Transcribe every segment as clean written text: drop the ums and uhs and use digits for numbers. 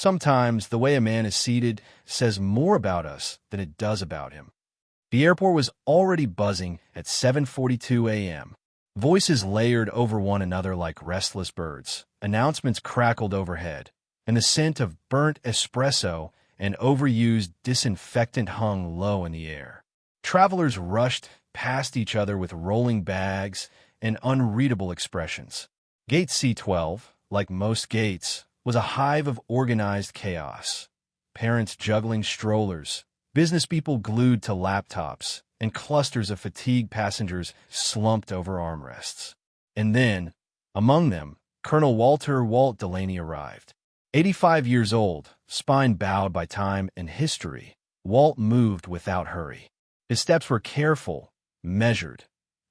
Sometimes the way a man is seated says more about us than it does about him. The airport was already buzzing at 7:42 a.m. Voices layered over one another like restless birds. Announcements crackled overhead, and the scent of burnt espresso and overused disinfectant hung low in the air. Travelers rushed past each other with rolling bags and unreadable expressions. Gate C12, like most gates, was a hive of organized chaos. Parents juggling strollers, business people glued to laptops, and clusters of fatigued passengers slumped over armrests. And then, among them, Colonel Walt Delaney arrived. 85 years old, spine bowed by time and history, Walt moved without hurry. His steps were careful, measured,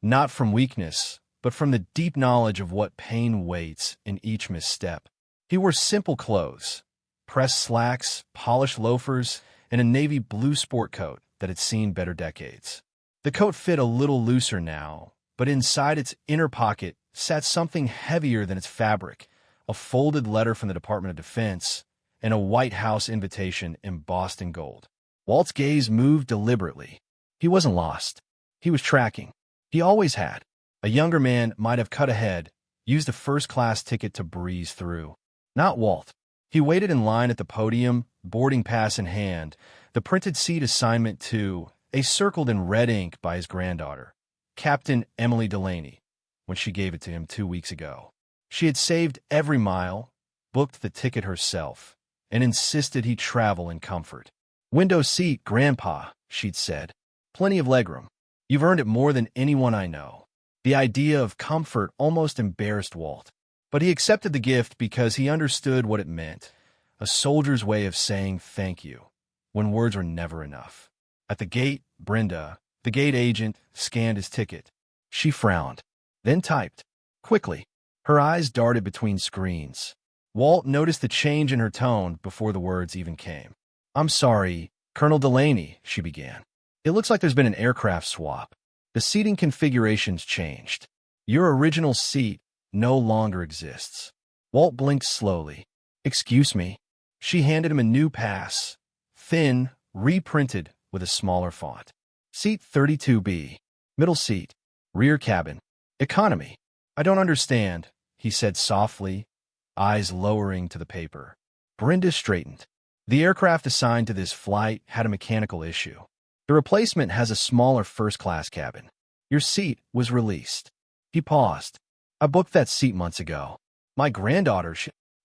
not from weakness, but from the deep knowledge of what pain waits in each misstep. He wore simple clothes, pressed slacks, polished loafers, and a navy blue sport coat that had seen better decades. The coat fit a little looser now, but inside its inner pocket sat something heavier than its fabric, a folded letter from the Department of Defense, and a White House invitation embossed in gold. Walt's gaze moved deliberately. He wasn't lost. He was tracking. He always had. A younger man might have cut ahead, used a first-class ticket to breeze through. Not Walt. He waited in line at the podium, boarding pass in hand, the printed seat assignment to, circled in red ink by his granddaughter, Captain Emily Delaney, when she gave it to him 2 weeks ago. She had saved every mile, booked the ticket herself, and insisted he travel in comfort. "Window seat, Grandpa," she'd said. "Plenty of legroom. You've earned it more than anyone I know." The idea of comfort almost embarrassed Walt, but he accepted the gift because he understood what it meant, a soldier's way of saying thank you, when words were never enough. At the gate, Brenda, the gate agent, scanned his ticket. She frowned, then typed. Quickly, her eyes darted between screens. Walt noticed the change in her tone before the words even came. "I'm sorry, Colonel Delaney," she began. "It looks like there's been an aircraft swap. The seating configuration's changed. Your original seat no longer exists." Walt blinked slowly. "Excuse me." She handed him a new pass, thin, reprinted with a smaller font. "Seat 32B. Middle seat. Rear cabin. Economy." "I don't understand," he said softly, eyes lowering to the paper. Brenda straightened. "The aircraft assigned to this flight had a mechanical issue. The replacement has a smaller first-class cabin. Your seat was released." He paused. "I booked that seat months ago. My granddaughter,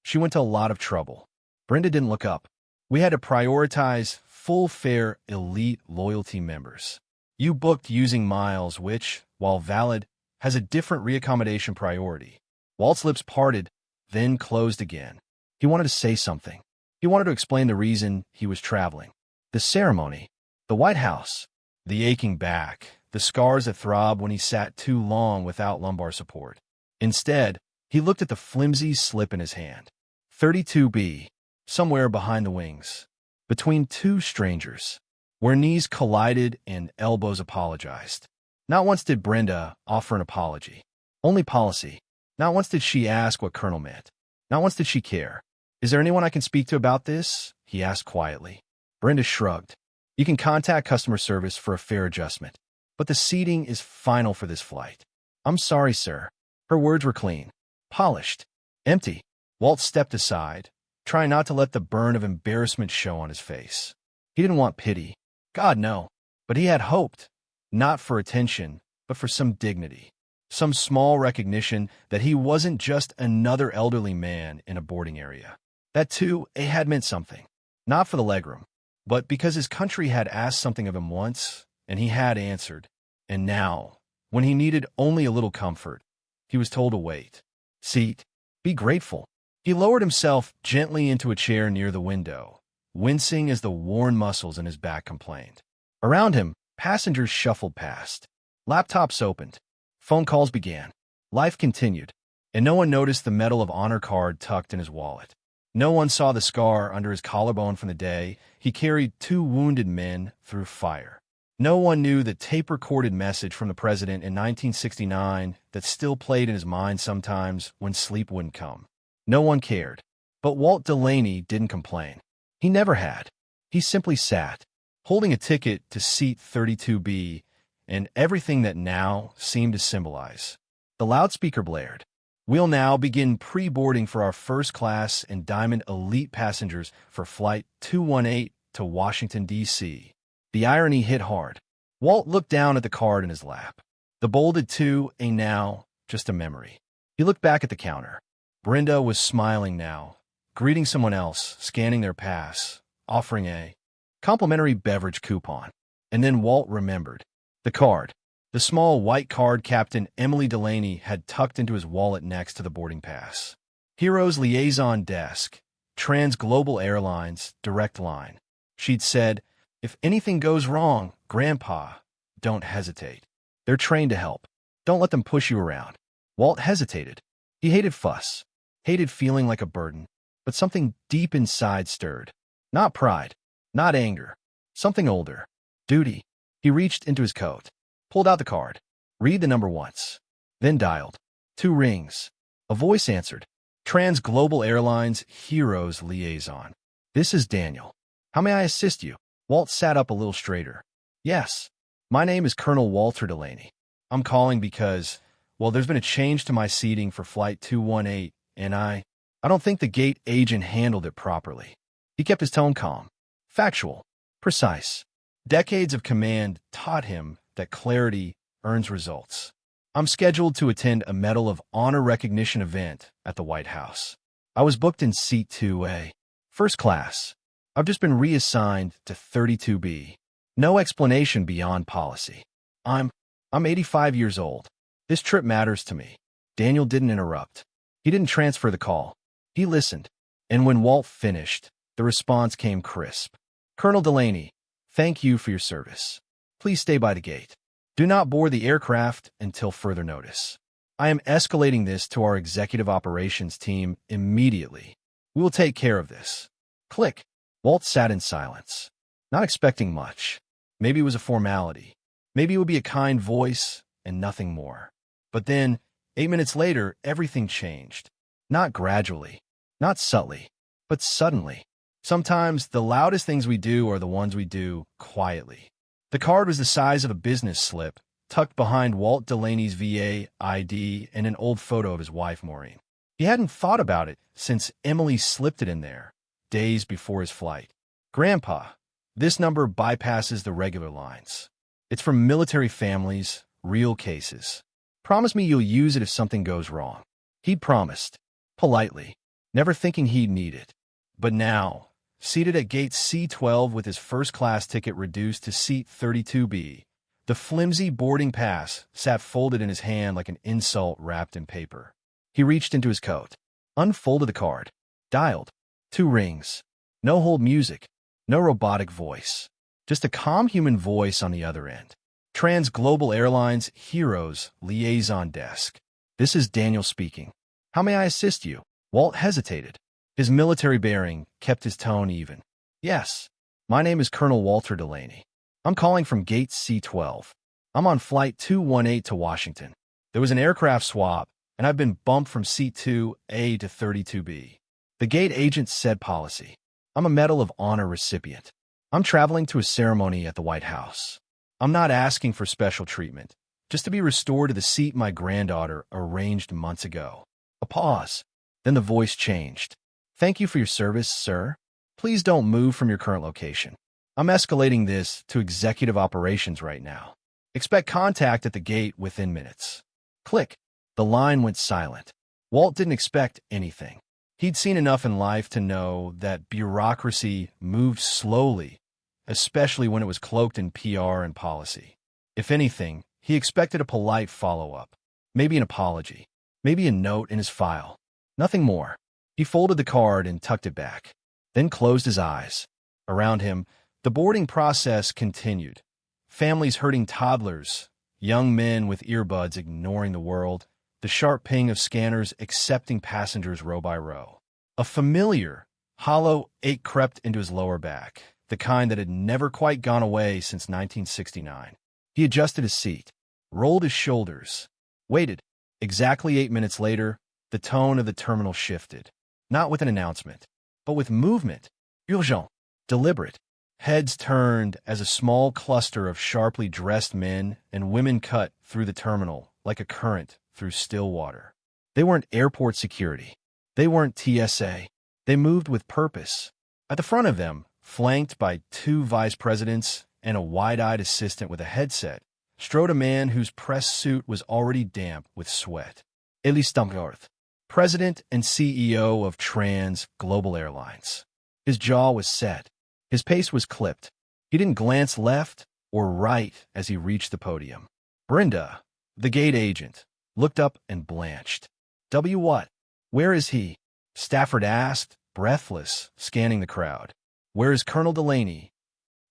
she went to a lot of trouble." Brenda didn't look up. "We had to prioritize full-fare elite loyalty members. You booked using miles, which, while valid, has a different reaccommodation priority." Walt's lips parted, then closed again. He wanted to say something. He wanted to explain the reason he was traveling. The ceremony, the White House, the aching back, the scars that throbbed when he sat too long without lumbar support. Instead, he looked at the flimsy slip in his hand. 32B, somewhere behind the wings, between two strangers, where knees collided and elbows apologized. Not once did Brenda offer an apology. Only policy. Not once did she ask what Colonel meant. Not once did she care. "Is there anyone I can speak to about this?" he asked quietly. Brenda shrugged. "You can contact customer service for a fare adjustment, but the seating is final for this flight." "I'm sorry, sir." Her words were clean, polished, empty. Walt stepped aside, trying not to let the burn of embarrassment show on his face. He didn't want pity. God, no. But he had hoped, not for attention, but for some dignity. Some small recognition that he wasn't just another elderly man in a boarding area. That, too, it had meant something. Not for the legroom, but because his country had asked something of him once, and he had answered. And now, when he needed only a little comfort, he was told to wait. "Seat. Be grateful." He lowered himself gently into a chair near the window, wincing as the worn muscles in his back complained. Around him, passengers shuffled past. Laptops opened. Phone calls began. Life continued, and no one noticed the Medal of Honor card tucked in his wallet. No one saw the scar under his collarbone from the day he carried 2 wounded men through fire. No one knew the tape-recorded message from the president in 1969 that still played in his mind sometimes when sleep wouldn't come. No one cared. But Walt Delaney didn't complain. He never had. He simply sat, holding a ticket to seat 32B and everything that now seemed to symbolize. The loudspeaker blared. We'll now begin pre-boarding for our first class and Diamond Elite passengers for Flight 218 to Washington, D.C. The irony hit hard. Walt looked down at the card in his lap. The bolded 2A now just a memory. He looked back at the counter. Brenda was smiling now, greeting someone else, scanning their pass, offering a complimentary beverage coupon. And then Walt remembered. The card. The small white card Captain Emily Delaney had tucked into his wallet next to the boarding pass. Heroes Liaison Desk, Trans-Global Airlines, Direct Line. She'd said, "If anything goes wrong, Grandpa, don't hesitate. They're trained to help. Don't let them push you around." Walt hesitated. He hated fuss, hated feeling like a burden, but something deep inside stirred. Not pride, not anger, something older. Duty. He reached into his coat, pulled out the card, read the number once, then dialed. 2 rings. A voice answered. Trans-Global Airlines Heroes Liaison. "This is Daniel. How may I assist you?" Walt sat up a little straighter. "Yes, my name is Colonel Walter Delaney. I'm calling because, well, there's been a change to my seating for Flight 218, and I don't think the gate agent handled it properly." He kept his tone calm, factual, precise. Decades of command taught him that clarity earns results. "I'm scheduled to attend a Medal of Honor recognition event at the White House. I was booked in Seat 2A, first class. I've just been reassigned to 32B. No explanation beyond policy. I'm 85 years old. This trip matters to me." Daniel didn't interrupt. He didn't transfer the call. He listened. And when Walt finished, the response came crisp. "Colonel Delaney, thank you for your service. Please stay by the gate. Do not board the aircraft until further notice. I am escalating this to our executive operations team immediately. We will take care of this." Click. Walt sat in silence, not expecting much. Maybe it was a formality. Maybe it would be a kind voice and nothing more. But then, 8 minutes later, everything changed. Not gradually, not subtly, but suddenly. Sometimes the loudest things we do are the ones we do quietly. The card was the size of a business slip, tucked behind Walt Delaney's VA ID and an old photo of his wife, Maureen. He hadn't thought about it since Emily slipped it in there, days before his flight. "Grandpa, this number bypasses the regular lines. It's from military families, real cases. Promise me you'll use it if something goes wrong." He'd promised, politely, never thinking he'd need it. But now, seated at gate C12 with his first-class ticket reduced to seat 32B, the flimsy boarding pass sat folded in his hand like an insult wrapped in paper. He reached into his coat, unfolded the card, dialed. 2 rings. No hold music, no robotic voice. Just a calm human voice on the other end. Trans-Global Airlines Heroes Liaison Desk. "This is Daniel speaking. How may I assist you?" Walt hesitated. His military bearing kept his tone even. "Yes, my name is Colonel Walter Delaney. I'm calling from gate C12. I'm on Flight 218 to Washington. There was an aircraft swap, and I've been bumped from Seat 2A to 32B. The gate agent said policy. I'm a Medal of Honor recipient. I'm traveling to a ceremony at the White House. I'm not asking for special treatment, just to be restored to the seat my granddaughter arranged months ago." A pause. Then the voice changed. "Thank you for your service, sir. Please don't move from your current location. I'm escalating this to executive operations right now. Expect contact at the gate within minutes." Click. The line went silent. Walt didn't expect anything. He'd seen enough in life to know that bureaucracy moved slowly, especially when it was cloaked in PR and policy. If anything, he expected a polite follow-up, maybe an apology, maybe a note in his file. Nothing more. He folded the card and tucked it back, then closed his eyes. Around him, the boarding process continued. Families herding toddlers, young men with earbuds ignoring the world, the sharp ping of scanners accepting passengers row by row. A familiar, hollow ache crept into his lower back, the kind that had never quite gone away since 1969. He adjusted his seat, rolled his shoulders, waited. Exactly 8 minutes later, the tone of the terminal shifted. not with an announcement, but with movement. Urgent, deliberate. Heads turned as a small cluster of sharply dressed men and women cut through the terminal like a current through still water. They weren't airport security. They weren't TSA. They moved with purpose. At the front of them, flanked by two vice presidents and a wide-eyed assistant with a headset, strode a man whose press suit was already damp with sweat. Airline Demoted, president and CEO of Trans Global Airlines. His jaw was set. His pace was clipped. He didn't glance left or right as he reached the podium. Brenda, the gate agent, looked up and blanched. What? Where is he? Stafford asked, breathless, scanning the crowd. Where is Colonel Delaney?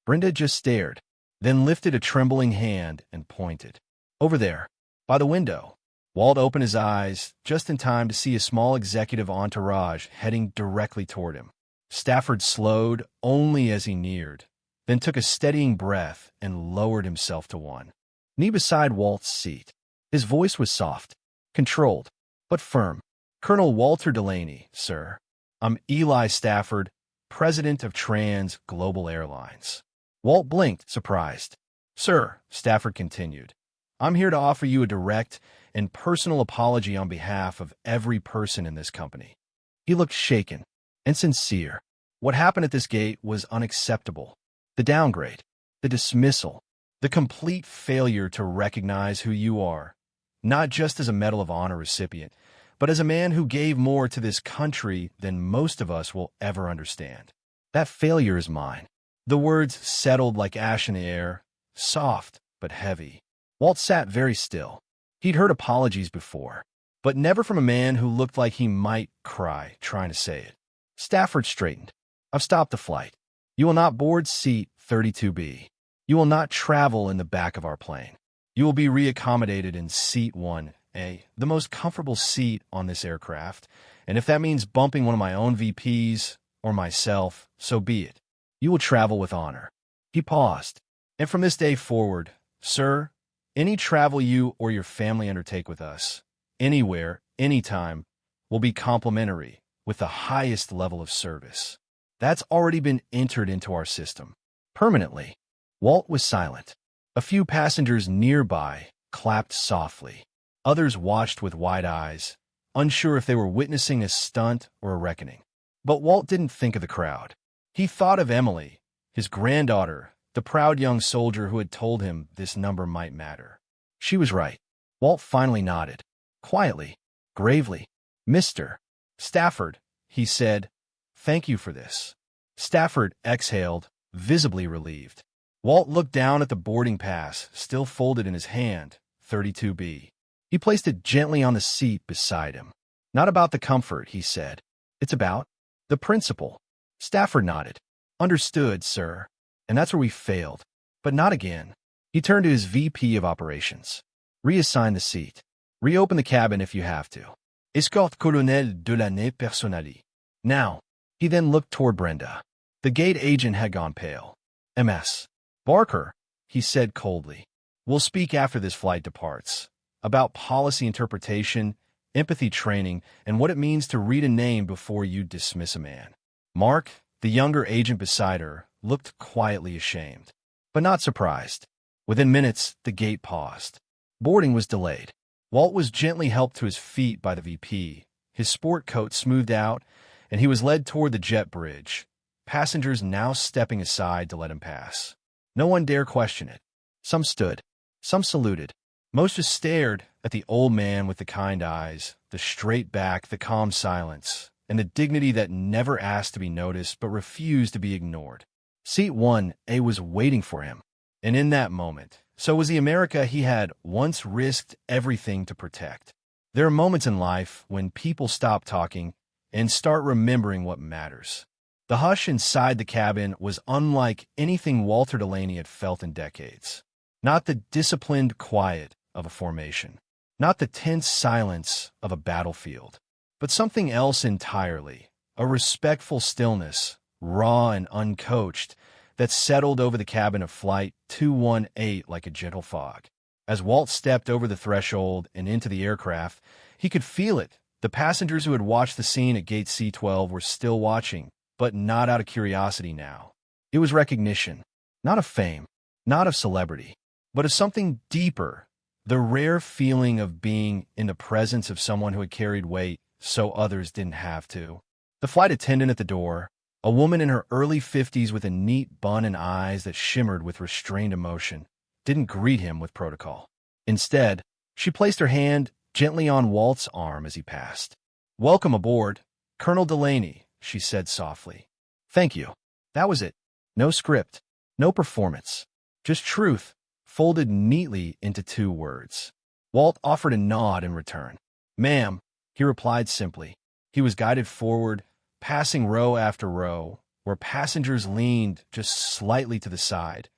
Brenda just stared, then lifted a trembling hand and pointed. Over there, by the window. Walt opened his eyes just in time to see a small executive entourage heading directly toward him. Stafford slowed only as he neared, then took a steadying breath and lowered himself to one knee beside Walt's seat. His voice was soft, controlled, but firm. Colonel Walter Delaney, sir. I'm Eli Stafford, president of Trans Global Airlines. Walt blinked, surprised. Sir, Stafford continued, I'm here to offer you a direct and personal apology on behalf of every person in this company. He looked shaken and sincere. What happened at this gate was unacceptable. The downgrade, the dismissal, the complete failure to recognize who you are, not just as a Medal of Honor recipient, but as a man who gave more to this country than most of us will ever understand. That failure is mine. The words settled like ash in the air, soft but heavy. Walt sat very still. He'd heard apologies before, but never from a man who looked like he might cry trying to say it. Stafford straightened. I've stopped the flight. You will not board seat 32B. You will not travel in the back of our plane. You will be reaccommodated in seat 1A, the most comfortable seat on this aircraft, and if that means bumping one of my own VPs or myself, so be it. You will travel with honor. He paused. And from this day forward, sir, any travel you or your family undertake with us, anywhere, anytime, will be complimentary with the highest level of service. That's already been entered into our system. Permanently. Walt was silent. A few passengers nearby clapped softly. Others watched with wide eyes, unsure if they were witnessing a stunt or a reckoning. But Walt didn't think of the crowd. He thought of Emily, his granddaughter, the proud young soldier who had told him this number might matter. She was right. Walt finally nodded. Quietly, gravely. Mr. Stafford, he said, thank you for this. Stafford exhaled, visibly relieved. Walt looked down at the boarding pass, still folded in his hand, 32B. He placed it gently on the seat beside him. Not about the comfort, he said. It's about the principle. Stafford nodded. Understood, sir. And that's where we failed. But not again. He turned to his VP of operations. Reassign the seat. Reopen the cabin if you have to. Escorte Colonel Delaney personnelle. Now. He then looked toward Brenda. The gate agent had gone pale. MS. Barker, he said coldly. We'll speak after this flight departs. About policy interpretation, empathy training, and what it means to read a name before you dismiss a man. Mark, the younger agent beside her, looked quietly ashamed, but not surprised. Within minutes, the gate paused. Boarding was delayed. Walt was gently helped to his feet by the VP, his sport coat smoothed out, and he was led toward the jet bridge, passengers now stepping aside to let him pass. No one dare question it. Some stood. Some saluted. Most just stared at the old man with the kind eyes, the straight back, the calm silence, and the dignity that never asked to be noticed but refused to be ignored. Seat 1A was waiting for him, and in that moment, so was the America he had once risked everything to protect. There are moments in life when people stop talking and start remembering what matters. The hush inside the cabin was unlike anything Walter Delaney had felt in decades. Not the disciplined quiet of a formation, not the tense silence of a battlefield, but something else entirely, a respectful stillness, raw and uncoached, that settled over the cabin of Flight 218 like a gentle fog. As Walt stepped over the threshold and into the aircraft, he could feel it The passengers who had watched the scene at Gate C-12 were still watching, but not out of curiosity now. It was recognition, not of fame, not of celebrity, but of something deeper, the rare feeling of being in the presence of someone who had carried weight so others didn't have to. The flight attendant at the door, a woman in her early 50s with a neat bun and eyes that shimmered with restrained emotion, didn't greet him with protocol. Instead, she placed her hand gently on Walt's arm as he passed. "Welcome aboard, Colonel Delaney," she said softly. "Thank you." That was it. No script, no performance, just truth, folded neatly into 2 words. Walt offered a nod in return. "Ma'am," he replied simply. He was guided forward, passing row after row, where passengers leaned just slightly to the side,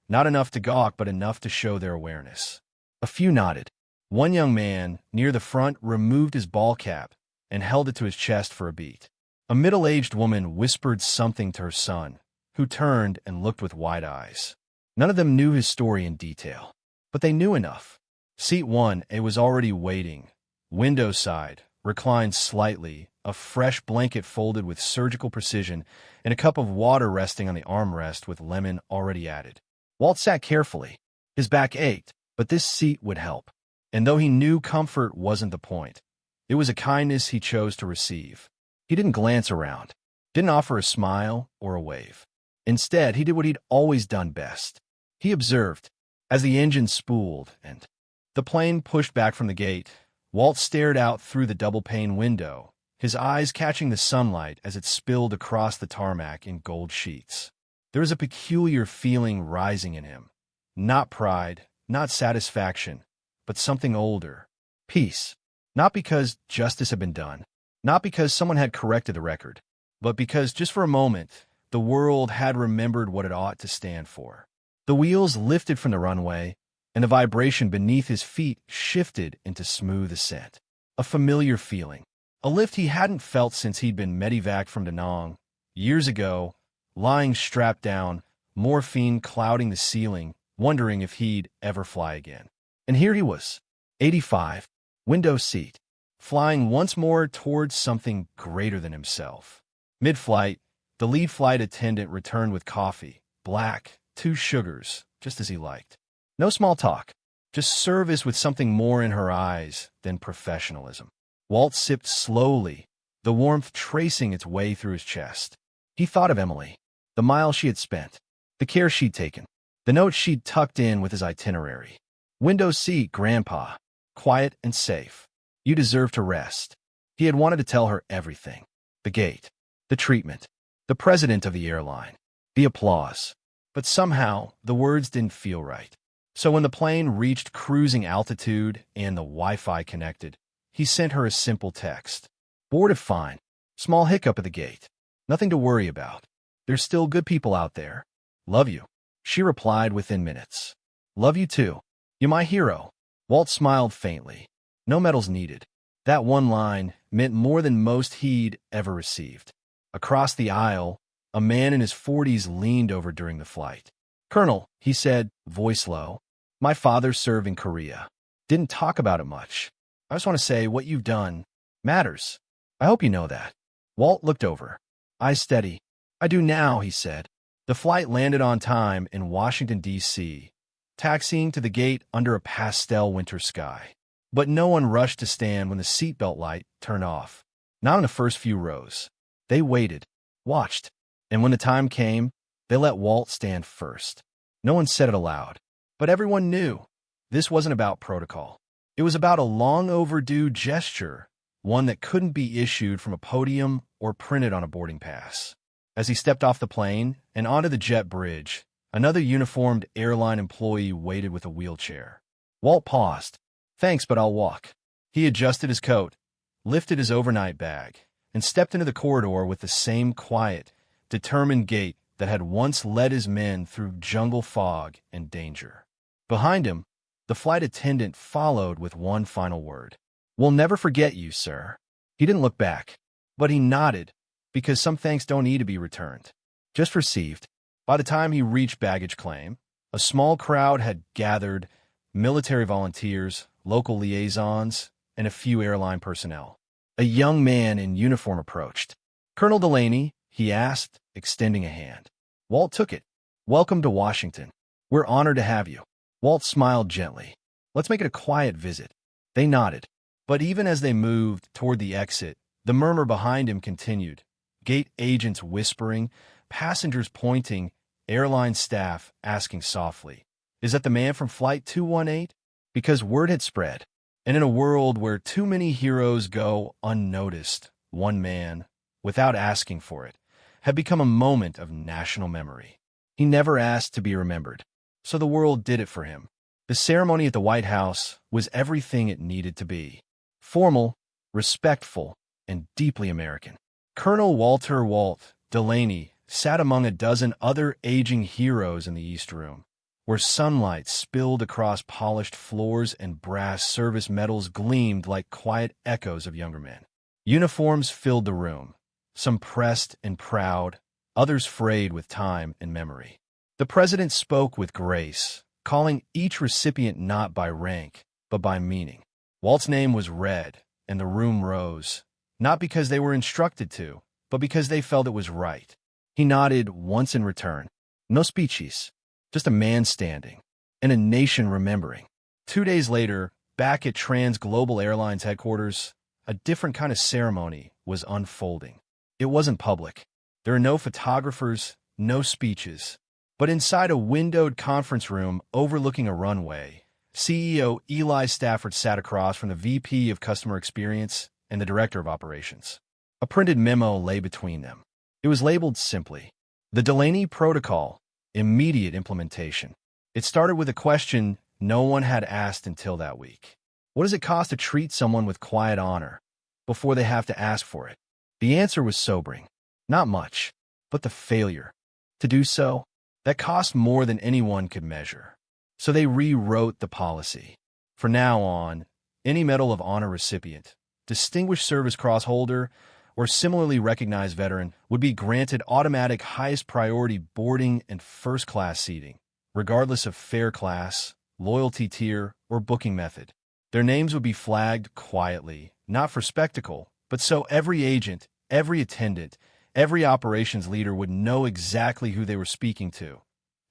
not enough to gawk but enough to show their awareness. A few nodded. One young man, near the front, removed his ball cap and held it to his chest for a beat. A middle-aged woman whispered something to her son, who turned and looked with wide eyes. None of them knew his story in detail, but they knew enough. Seat 1A was already waiting, window side, reclined slightly, a fresh blanket folded with surgical precision, and a cup of water resting on the armrest with lemon already added. Walt sat carefully. His back ached, but this seat would help. And though he knew comfort wasn't the point, it was a kindness he chose to receive. He didn't glance around, didn't offer a smile or a wave. Instead, he did what he'd always done best. He observed. As the engine spooled and the plane pushed back from the gate, Walt stared out through the double-pane window, his eyes catching the sunlight as it spilled across the tarmac in gold sheets. There was a peculiar feeling rising in him. Not pride, not satisfaction, but something older. Peace. Not because justice had been done, not because someone had corrected the record, but because, just for a moment, the world had remembered what it ought to stand for. The wheels lifted from the runway, and the vibration beneath his feet shifted into smooth ascent. A familiar feeling. A lift he hadn't felt since he'd been medevaced from Da Nang. Years ago, lying strapped down, morphine clouding the ceiling, wondering if he'd ever fly again. And here he was, 85, window seat, flying once more towards something greater than himself. Mid-flight, the lead flight attendant returned with coffee, black, 2 sugars, just as he liked. No small talk, just service with something more in her eyes than professionalism. Walt sipped slowly, the warmth tracing its way through his chest. He thought of Emily, the miles she had spent, the care she'd taken, the notes she'd tucked in with his itinerary. "Window seat, Grandpa. Quiet and safe. You deserve to rest." He had wanted to tell her everything. The gate, the treatment, the president of the airline, the applause. But somehow, the words didn't feel right. So when the plane reached cruising altitude and the Wi-Fi connected, he sent her a simple text. "Boarded fine. Small hiccup at the gate. Nothing to worry about. There's still good people out there. Love you." She replied within minutes. "Love you too. You're my hero." Walt smiled faintly. No medals needed. That one line meant more than most he'd ever received. Across the aisle, a man in his 40s leaned over during the flight. "Colonel," he said, voice low, "my father served in Korea. Didn't talk about it much. I just want to say what you've done matters. I hope you know that." Walt looked over. Eyes steady. "I do now," he said. The flight landed on time in Washington, D.C., taxiing to the gate under a pastel winter sky. But no one rushed to stand when the seatbelt light turned off. Not in the first few rows. They waited, watched, and when the time came, they let Walt stand first. No one said it aloud, but everyone knew. This wasn't about protocol. It was about a long-overdue gesture, one that couldn't be issued from a podium or printed on a boarding pass. As he stepped off the plane and onto the jet bridge, another uniformed airline employee waited with a wheelchair. Walt paused. "Thanks, but I'll walk." He adjusted his coat, lifted his overnight bag, and stepped into the corridor with the same quiet, determined gait that had once led his men through jungle fog and danger. Behind him, the flight attendant followed with one final word. "We'll never forget you, sir." He didn't look back, but he nodded, because some thanks don't need to be returned, just received. By the time he reached baggage claim, a small crowd had gathered, military volunteers, local liaisons, and a few airline personnel. A young man in uniform approached. "Colonel Delaney," he asked, extending a hand. Walt took it. "Welcome to Washington. We're honored to have you." Walt smiled gently. "Let's make it a quiet visit." They nodded. But even as they moved toward the exit, the murmur behind him continued. Gate agents whispering, passengers pointing, airline staff asking softly, "Is that the man from Flight 218? Because word had spread. And in a world where too many heroes go unnoticed, one man, without asking for it, had become a moment of national memory. He never asked to be remembered, so the world did it for him. The ceremony at the White House was everything it needed to be. Formal, respectful, and deeply American. Colonel Walter "Walt" Delaney sat among a dozen other aging heroes in the East Room, where sunlight spilled across polished floors and brass service medals gleamed like quiet echoes of younger men. Uniforms filled the room, some pressed and proud, others frayed with time and memory. The president spoke with grace, calling each recipient not by rank, but by meaning. Walt's name was read, and the room rose, not because they were instructed to, but because they felt it was right. He nodded once in return. No speeches, just a man standing, and a nation remembering. 2 days later, back at Trans Global Airlines headquarters, a different kind of ceremony was unfolding. It wasn't public. There are no photographers, no speeches. But inside a windowed conference room overlooking a runway, CEO Eli Stafford sat across from the VP of Customer Experience and the Director of Operations. A printed memo lay between them. It was labeled simply, "The Delaney Protocol, Immediate Implementation." It started with a question no one had asked until that week. What does it cost to treat someone with quiet honor before they have to ask for it? The answer was sobering. Not much, but the failure to do so, that cost more than anyone could measure. So they rewrote the policy. From now on, any Medal of Honor recipient, Distinguished Service Cross holder, or similarly recognized veteran would be granted automatic highest priority boarding and first-class seating, regardless of fare class, loyalty tier, or booking method. Their names would be flagged quietly, not for spectacle, but so every agent, every attendant, every operations leader would know exactly who they were speaking to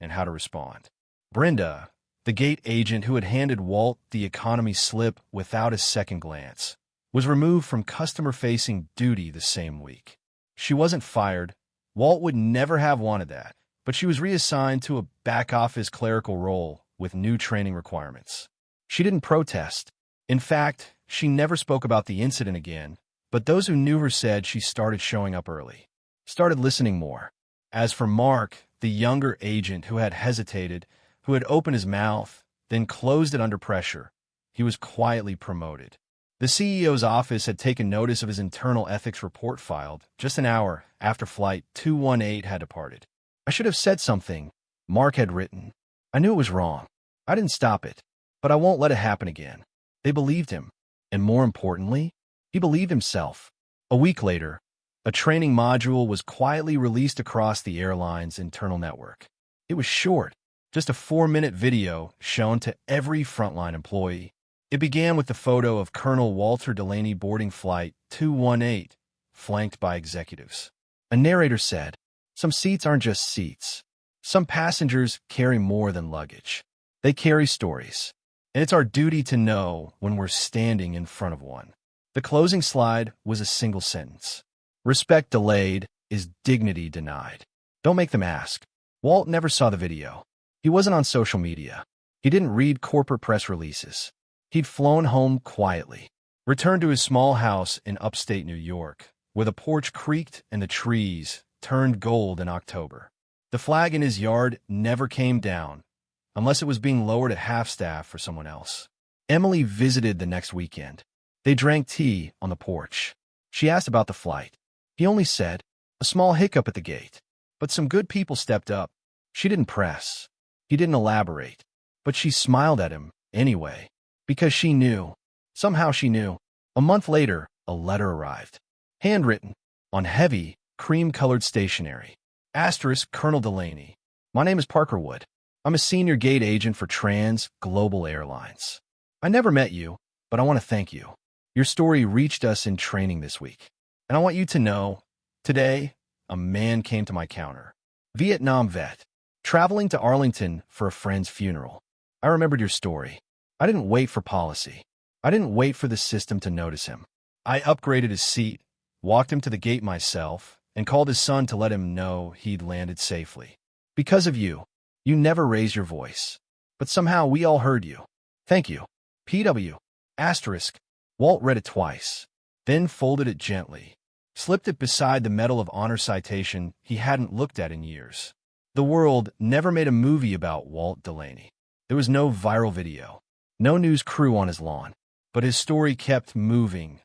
and how to respond. Brenda, the gate agent who had handed Walt the economy slip without a second glance, was removed from customer-facing duty the same week. She wasn't fired. Walt would never have wanted that, but she was reassigned to a back-office clerical role with new training requirements. She didn't protest. In fact, she never spoke about the incident again, but those who knew her said she started showing up early, started listening more. As for Mark, the younger agent who had hesitated, who had opened his mouth, then closed it under pressure, he was quietly promoted. The CEO's office had taken notice of his internal ethics report filed just an hour after Flight 218 had departed. "I should have said something," Mark had written. "I knew it was wrong. I didn't stop it, but I won't let it happen again." They believed him, and more importantly, he believed himself. A week later, a training module was quietly released across the airline's internal network. It was short, just a 4-minute video shown to every frontline employee. It began with the photo of Colonel Walter Delaney boarding Flight 218, flanked by executives. A narrator said, "Some seats aren't just seats. Some passengers carry more than luggage. They carry stories. And it's our duty to know when we're standing in front of one." The closing slide was a single sentence. "Respect delayed is dignity denied. Don't make them ask." Walt never saw the video. He wasn't on social media. He didn't read corporate press releases. He'd flown home quietly, returned to his small house in upstate New York, where the porch creaked and the trees turned gold in October. The flag in his yard never came down, unless it was being lowered at half-staff for someone else. Emily visited the next weekend. They drank tea on the porch. She asked about the flight. He only said, "A small hiccup at the gate." But some good people stepped up. She didn't press. He didn't elaborate. But she smiled at him anyway. Because she knew. Somehow she knew. A month later, a letter arrived. Handwritten, on heavy, cream-colored stationery. Asterisk Colonel Delaney. "My name is Parker Wood. I'm a senior gate agent for Trans Global Airlines. I never met you, but I want to thank you. Your story reached us in training this week. And I want you to know, today, a man came to my counter. Vietnam vet, traveling to Arlington for a friend's funeral. I remembered your story. I didn't wait for policy. I didn't wait for the system to notice him. I upgraded his seat, walked him to the gate myself, and called his son to let him know he'd landed safely. Because of you, you never raised your voice. But somehow we all heard you. Thank you. PW. Asterisk. Walt read it twice, then folded it gently, slipped it beside the Medal of Honor citation he hadn't looked at in years. The world never made a movie about Walt Delaney. There was no viral video, no news crew on his lawn, but his story kept moving,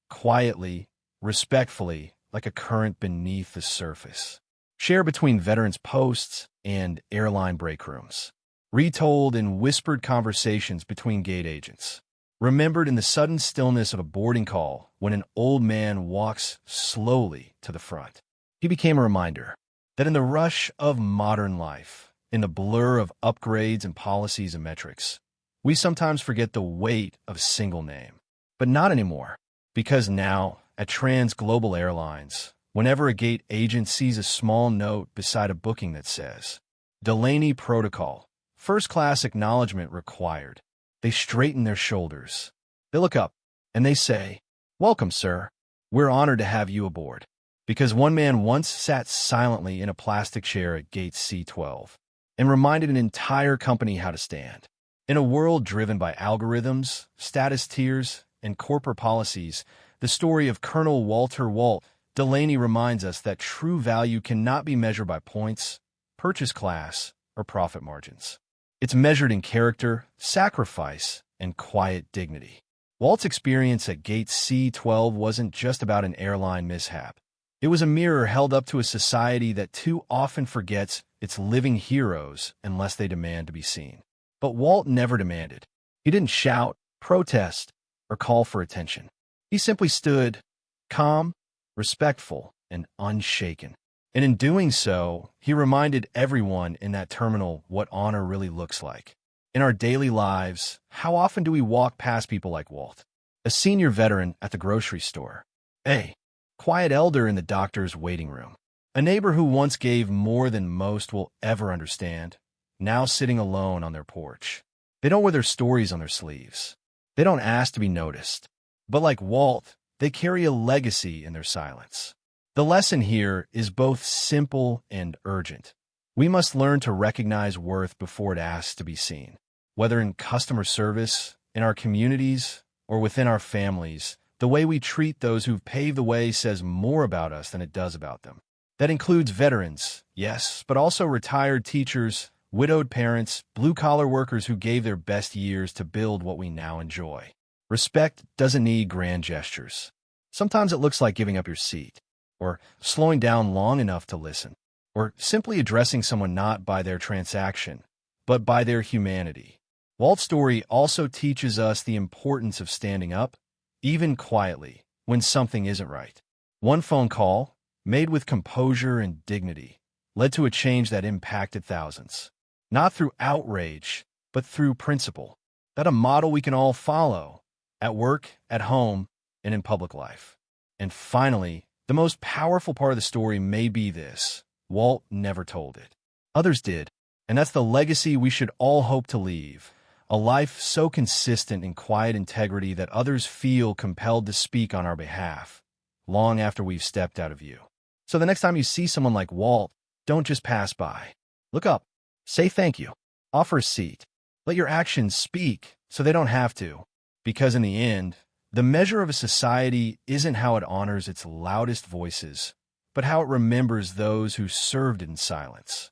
quietly, respectfully, like a current beneath the surface. Shared between veterans' posts and airline break rooms. Retold in whispered conversations between gate agents. Remembered in the sudden stillness of a boarding call when an old man walks slowly to the front. He became a reminder that in the rush of modern life, in the blur of upgrades and policies and metrics, we sometimes forget the weight of a single name. But not anymore, because now, at Global Airlines, whenever a gate agent sees a small note beside a booking that says, Delaney Protocol, first class acknowledgement required, they straighten their shoulders. They look up, and they say, Welcome, sir. We're honored to have you aboard. Because one man once sat silently in a plastic chair at gate C12 and reminded an entire company how to stand. In a world driven by algorithms, status tiers, and corporate policies, the story of Colonel Walter Walt Delaney reminds us that true value cannot be measured by points, purchase class, or profit margins. It's measured in character, sacrifice, and quiet dignity. Walt's experience at Gate C12 wasn't just about an airline mishap. It was a mirror held up to a society that too often forgets its living heroes unless they demand to be seen. But Walt never demanded. He didn't shout, protest, or call for attention. He simply stood, calm, respectful, and unshaken. And in doing so, he reminded everyone in that terminal what honor really looks like. In our daily lives, how often do we walk past people like Walt? A senior veteran at the grocery store. A quiet elder in the doctor's waiting room. A neighbor who once gave more than most will ever understand, now sitting alone on their porch. They don't wear their stories on their sleeves. They don't ask to be noticed. But like Walt, they carry a legacy in their silence. The lesson here is both simple and urgent. We must learn to recognize worth before it asks to be seen. Whether in customer service, in our communities, or within our families, the way we treat those who've paved the way says more about us than it does about them. That includes veterans, yes, but also retired teachers, widowed parents, blue-collar workers who gave their best years to build what we now enjoy. Respect doesn't need grand gestures. Sometimes it looks like giving up your seat, or slowing down long enough to listen, or simply addressing someone not by their transaction, but by their humanity. Walt's story also teaches us the importance of standing up, even quietly, when something isn't right. One phone call, made with composure and dignity, led to a change that impacted thousands. Not through outrage, but through principle. That a model we can all follow, at work, at home, and in public life. And finally, the most powerful part of the story may be this: Walt never told it. Others did, and that's the legacy we should all hope to leave. A life so consistent in quiet integrity that others feel compelled to speak on our behalf, long after we've stepped out of view. So the next time you see someone like Walt, don't just pass by. Look up, say thank you, offer a seat. Let your actions speak so they don't have to. Because in the end, the measure of a society isn't how it honors its loudest voices, but how it remembers those who served in silence.